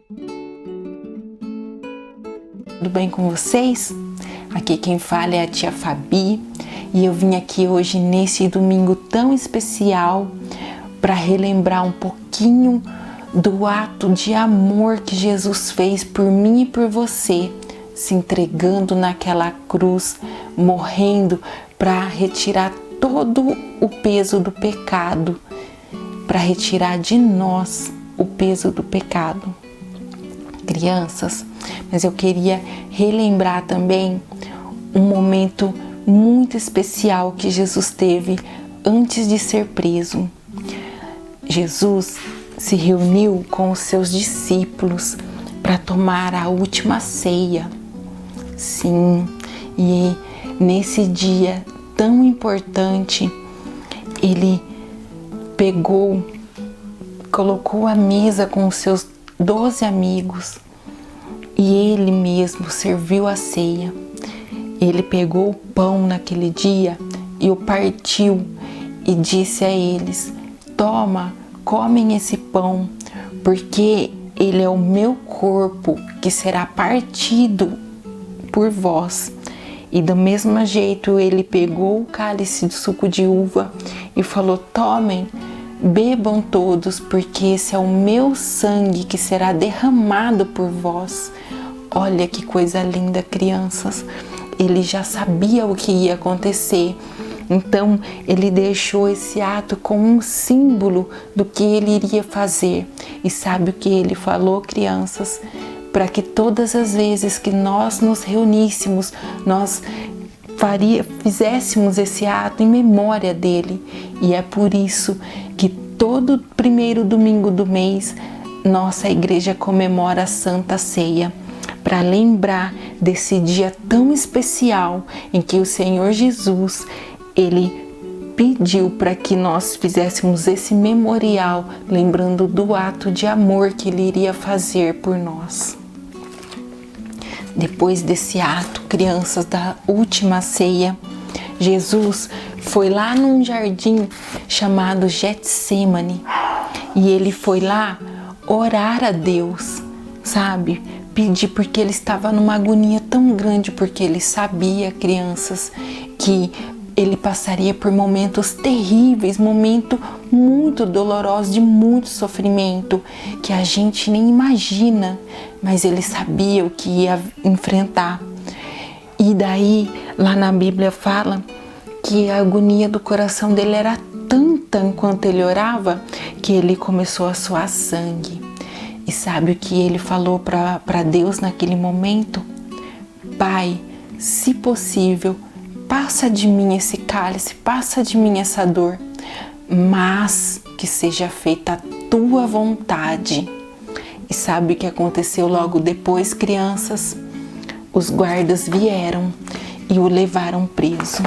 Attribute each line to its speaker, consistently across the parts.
Speaker 1: Tudo bem com vocês? Aqui quem fala é a tia Fabi e eu vim aqui hoje nesse domingo tão especial para relembrar um pouquinho do ato de amor que Jesus fez por mim e por você, se entregando naquela cruz, morrendo para retirar todo o peso do pecado, para retirar de nós o peso do pecado. Crianças, mas eu queria relembrar também um momento muito especial que Jesus teve antes de ser preso. Jesus se reuniu com os seus discípulos para tomar a última ceia. Sim, e nesse dia tão importante, ele colocou a mesa com os seus 12 amigos e ele mesmo serviu a ceia. Ele pegou o pão naquele dia e o partiu e disse a eles: toma, comem esse pão, porque ele é o meu corpo que será partido por vós. E do mesmo jeito ele pegou o cálice de suco de uva e falou: tomem, bebam todos, porque esse é o meu sangue que será derramado por vós. Olha que coisa linda, crianças. Ele já sabia o que ia acontecer. Então ele deixou esse ato como um símbolo do que ele iria fazer. E sabe o que ele falou, crianças? Para que todas as vezes que nós nos reuníssemos, nós fizéssemos esse ato em memória dele. E é por isso que todo primeiro domingo do mês, nossa igreja comemora a Santa Ceia, para lembrar desse dia tão especial em que o Senhor Jesus, ele pediu para que nós fizéssemos esse memorial, lembrando do ato de amor que ele iria fazer por nós. Depois desse ato, crianças, da última ceia, Jesus foi lá num jardim chamado Getsêmani e ele foi lá orar a Deus, sabe? Pedir, porque ele estava numa agonia tão grande, porque ele sabia, crianças, que ele passaria por momentos terríveis, momentos muito dolorosos, de muito sofrimento, que a gente nem imagina, mas ele sabia o que ia enfrentar. E daí, lá na Bíblia fala que a agonia do coração dele era tanta enquanto ele orava, que ele começou a suar sangue. E sabe o que ele falou para Deus naquele momento? Pai, se possível, passa de mim esse cálice, passa de mim essa dor, mas que seja feita a tua vontade. E sabe o que aconteceu logo depois, crianças? Os guardas vieram e o levaram preso.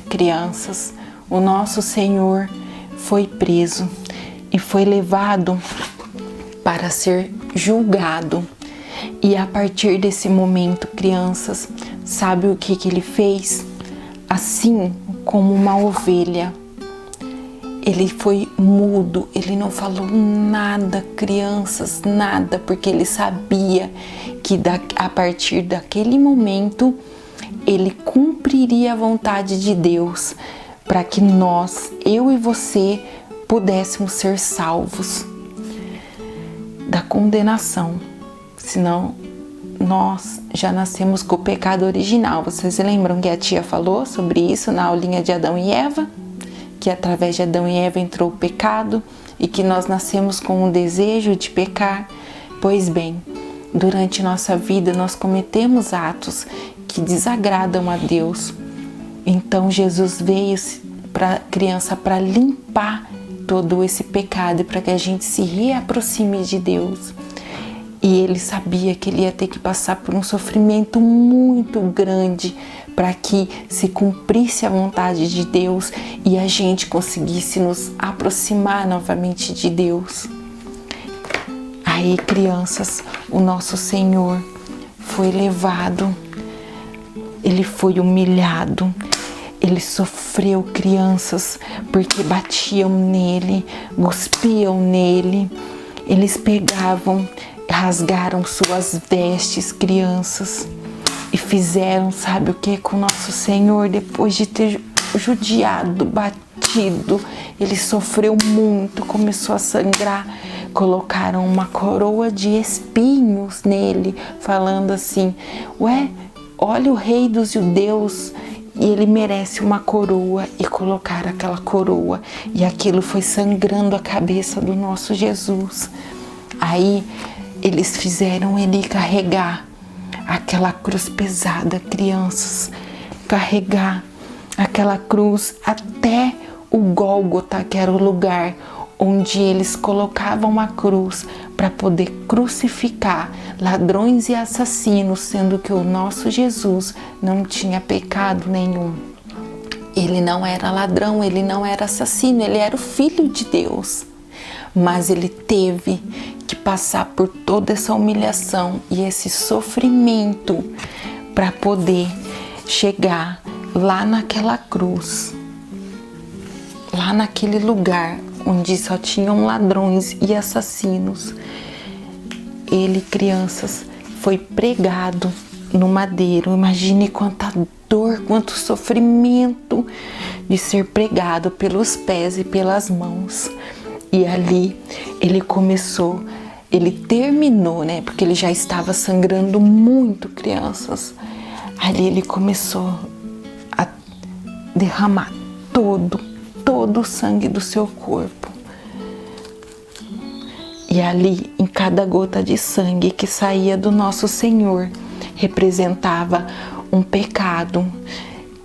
Speaker 1: Crianças, o nosso Senhor foi preso e foi levado para ser julgado. E a partir desse momento, crianças, sabe o que ele fez? Assim como uma ovelha, ele foi mudo, ele não falou nada, crianças, nada, porque ele sabia que a partir daquele momento ele cumpriria a vontade de Deus para que nós, eu e você, pudéssemos ser salvos da condenação. Senão nós já nascemos com o pecado original. Vocês lembram que a tia falou sobre isso na aulinha de Adão e Eva? Que através de Adão e Eva entrou o pecado e que nós nascemos com o desejo de pecar. Pois bem, durante nossa vida nós cometemos atos que desagradam a Deus. Então Jesus veio para criança para limpar todo esse pecado e para que a gente se reaproxime de Deus. E ele sabia que ele ia ter que passar por um sofrimento muito grande para que se cumprisse a vontade de Deus e a gente conseguisse nos aproximar novamente de Deus. Aí, crianças, o nosso Senhor foi levado, ele foi humilhado, ele sofreu, crianças, porque batiam nele, cuspiam nele Eles pegavam, rasgaram suas vestes, crianças, e fizeram, sabe o que com nosso Senhor? Depois de ter judiado, batido, ele sofreu muito, começou a sangrar. Colocaram uma coroa de espinhos nele, falando assim: ué, olha o rei dos judeus, e ele merece uma coroa. E colocaram aquela coroa, e aquilo foi sangrando a cabeça do nosso Jesus. Aí eles fizeram ele carregar aquela cruz pesada, crianças, carregar aquela cruz até o Gólgota, que era o lugar onde eles colocavam a cruz para poder crucificar ladrões e assassinos, sendo que o nosso Jesus não tinha pecado nenhum. Ele não era ladrão, ele não era assassino, ele era o Filho de Deus. Mas ele teve que passar por toda essa humilhação e esse sofrimento para poder chegar lá naquela cruz, lá naquele lugar onde só tinham ladrões e assassinos. Ele, crianças, foi pregado no madeiro. Imagine quanta dor, quanto sofrimento de ser pregado pelos pés e pelas mãos. E ali ele terminou, né? Porque ele já estava sangrando muito, crianças. Ali ele começou a derramar todo o sangue do seu corpo. E ali, em cada gota de sangue que saía do nosso Senhor, representava um pecado,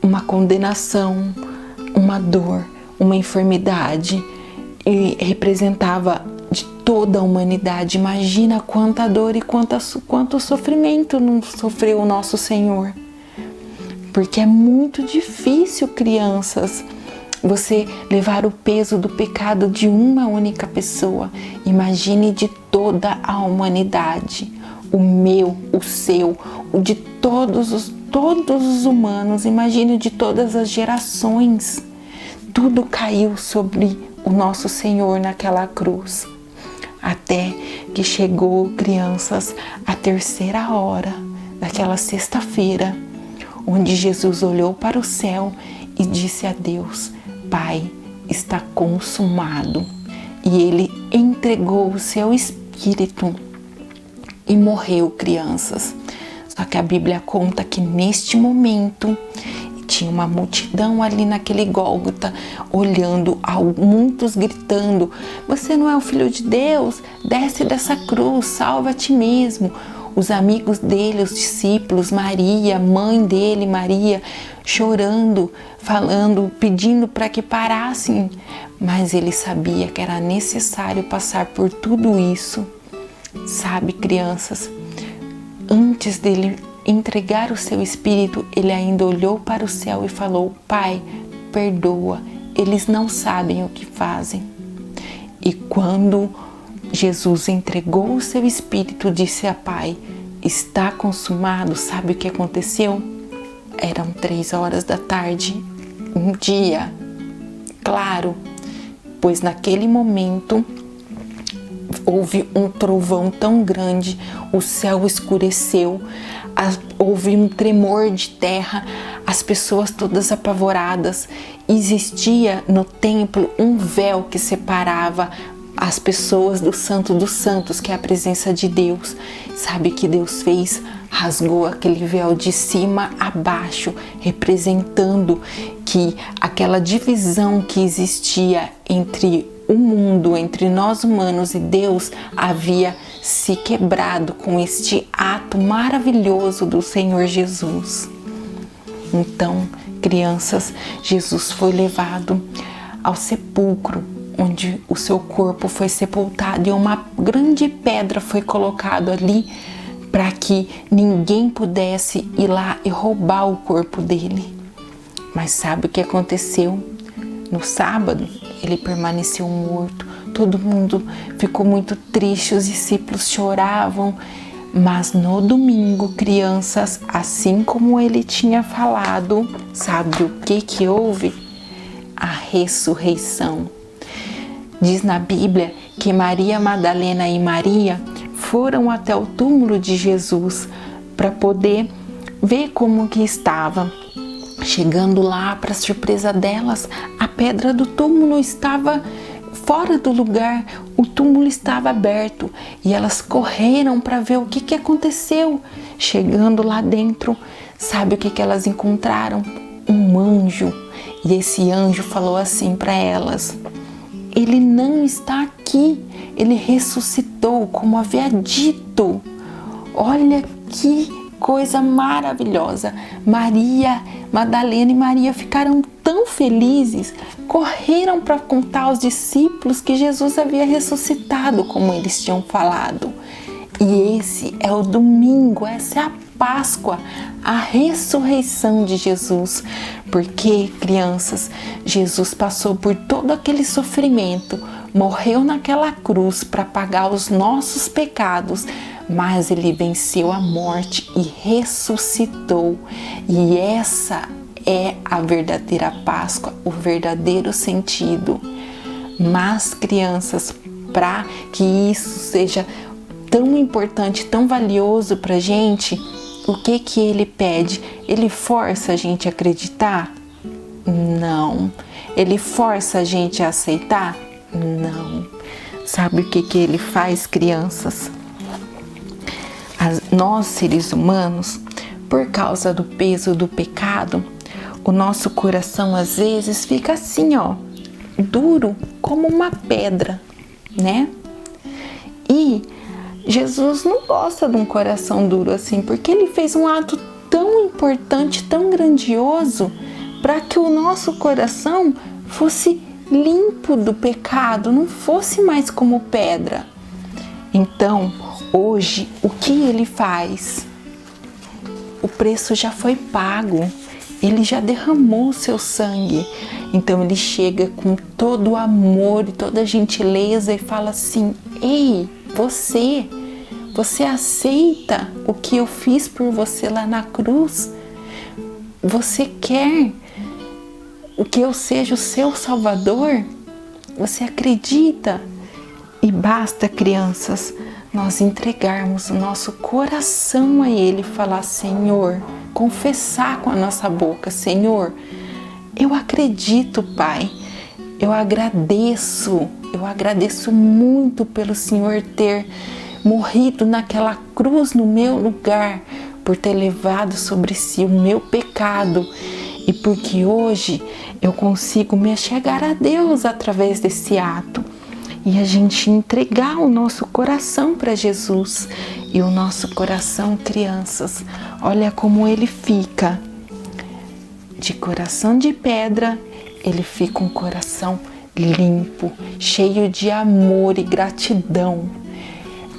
Speaker 1: uma condenação, uma dor, uma enfermidade, e representava de toda a humanidade. Imagina quanta dor e quanto sofrimento não sofreu o nosso Senhor. Porque é muito difícil, crianças, você levar o peso do pecado de uma única pessoa. Imagine de toda a humanidade, o meu, o seu, o de todos os humanos. Imagine de todas as gerações. Tudo caiu sobre o nosso Senhor naquela cruz. Até que chegou, crianças, a terceira hora daquela sexta-feira, onde Jesus olhou para o céu e disse a Deus: Pai, está consumado. E ele entregou o seu espírito e morreu, crianças. Só que a Bíblia conta que neste momento tinha uma multidão ali naquele Gólgota olhando, muitos gritando: você não é o Filho de Deus? Desce dessa cruz, salva a ti mesmo. Os amigos dele, os discípulos, Maria, mãe dele, Maria, chorando, falando, pedindo para que parassem. Mas ele sabia que era necessário passar por tudo isso. Sabe, crianças, antes dele entregar o seu espírito, ele ainda olhou para o céu e falou: Pai, perdoa, eles não sabem o que fazem. E quando Jesus entregou o seu espírito, disse a Pai: está consumado. Sabe o que aconteceu? Eram 3 horas da tarde, um dia claro, pois naquele momento houve um trovão tão grande, o céu escureceu, houve um tremor de terra, as pessoas todas apavoradas. Existia no templo um véu que separava as pessoas do Santo dos Santos, que é a presença de Deus. Sabe o que Deus fez? Rasgou aquele véu de cima a baixo, representando que aquela divisão que existia entre o mundo, entre nós humanos e Deus, havia se quebrado com este ato maravilhoso do Senhor Jesus. Então, crianças, Jesus foi levado ao sepulcro, onde o seu corpo foi sepultado, e uma grande pedra foi colocada ali para que ninguém pudesse ir lá e roubar o corpo dele. Mas sabe o que aconteceu? No sábado, ele permaneceu morto. Todo mundo ficou muito triste, os discípulos choravam. Mas no domingo, crianças, assim como ele tinha falado, sabe o que houve? A ressurreição. Diz na Bíblia que Maria Madalena e Maria foram até o túmulo de Jesus para poder ver como que estava. Chegando lá, para surpresa delas, a pedra do túmulo estava fora do lugar, o túmulo estava aberto e elas correram para ver o que aconteceu. Chegando lá dentro, sabe o que elas encontraram? Um anjo. E esse anjo falou assim para elas: ele não está aqui, ele ressuscitou, como havia dito. Olha que coisa maravilhosa. Maria Madalena e Maria ficaram tão felizes, correram para contar aos discípulos que Jesus havia ressuscitado, como eles tinham falado. E esse é o domingo, essa é a Páscoa, a ressurreição de Jesus. Porque, crianças, Jesus passou por todo aquele sofrimento, morreu naquela cruz para pagar os nossos pecados, mas ele venceu a morte e ressuscitou. E essa é a verdadeira Páscoa, o verdadeiro sentido. Mas, crianças, para que isso seja tão importante, tão valioso para a gente, o que ele pede? Ele força a gente a acreditar? Não. Ele força a gente a aceitar? Não. Sabe o que ele faz, crianças? Nós, seres humanos, por causa do peso do pecado, o nosso coração às vezes fica assim, ó, duro como uma pedra, né? E Jesus não gosta de um coração duro assim, porque ele fez um ato tão importante, tão grandioso, para que o nosso coração fosse limpo do pecado, não fosse mais como pedra. Então, hoje, o que ele faz? O preço já foi pago, ele já derramou o seu sangue. Então ele chega com todo o amor e toda a gentileza e fala assim: ei, você aceita o que eu fiz por você lá na cruz? Você quer que eu seja o seu Salvador? Você acredita? E basta, crianças, nós entregarmos o nosso coração a Ele e falar: Senhor, confessar com a nossa boca: Senhor, eu acredito, Pai, eu agradeço muito pelo Senhor ter morrido naquela cruz no meu lugar, por ter levado sobre si o meu pecado, e porque hoje eu consigo me achegar a Deus através desse ato. E a gente entregar o nosso coração para Jesus. E o nosso coração, crianças, olha como ele fica. De coração de pedra, ele fica um coração limpo, cheio de amor e gratidão.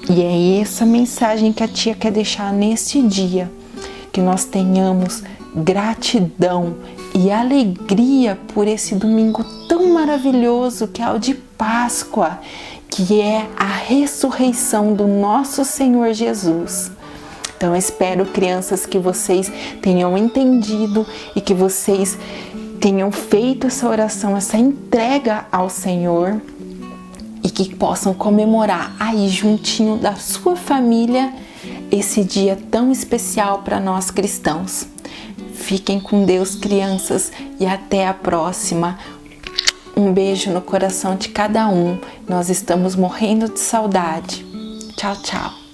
Speaker 1: E é essa mensagem que a tia quer deixar neste dia. Que nós tenhamos gratidão e alegria por esse domingo tão maravilhoso que é o de Páscoa, que é a ressurreição do nosso Senhor Jesus. Então, eu espero, crianças, que vocês tenham entendido e que vocês tenham feito essa oração, essa entrega ao Senhor, e que possam comemorar aí juntinho da sua família esse dia tão especial para nós cristãos. Fiquem com Deus, crianças, e até a próxima. Um beijo no coração de cada um. Nós estamos morrendo de saudade. Tchau, tchau.